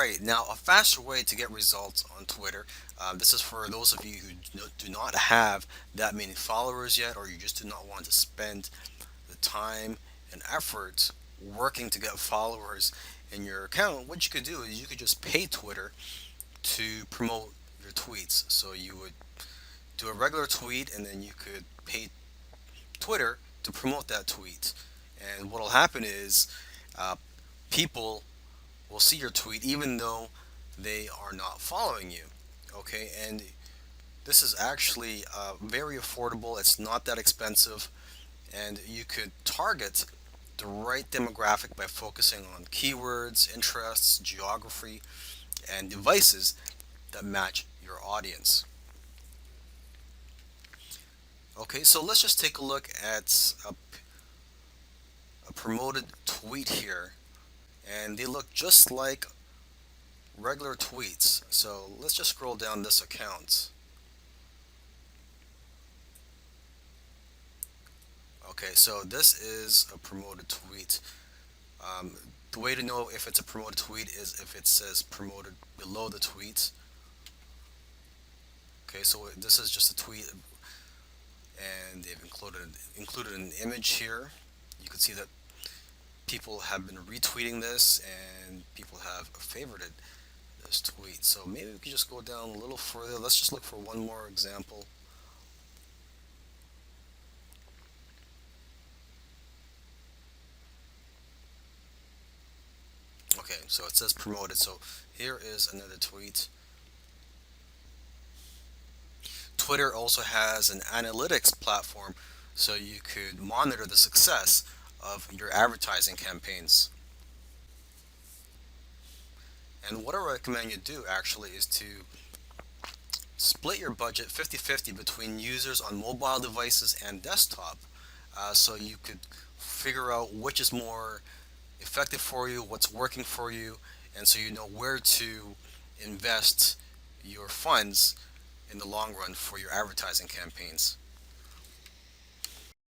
Alright, now a faster way to get results on Twitter. This is for those of you who do not have that many followers yet, or you just do not want to spend the time and effort working to get followers in your account. What you could do is you could just pay Twitter to promote your tweets. So you would do a regular tweet and then you could pay Twitter to promote that tweet. And what'll happen is uh, people will see your tweet even though they are not following you. Okay, and this is actually very affordable. It's not that expensive, and you could target the right demographic by focusing on keywords, interests, geography, and devices that match your audience. Okay, so let's just take a look at a promoted tweet here, and they look just like regular tweets. So let's just scroll down this account. Okay, so this is a promoted tweet. Um, the way to know if it's a promoted tweet is if it says promoted below the tweet. Okay, so this is just a tweet, and they've included an image here. You can see that people have been retweeting this, and people have favorited this tweet. So maybe we could just go down a little further. Let's just look for one more example. Okay, so it says promoted. So here is another tweet. Twitter also has an analytics platform so you could monitor the success of your advertising campaigns. And what I recommend you do actually is to split your budget 50-50 between users on mobile devices and desktop, so you could figure out which is more effective for you, what's working for you, and so you know where to invest your funds in the long run for your advertising campaigns.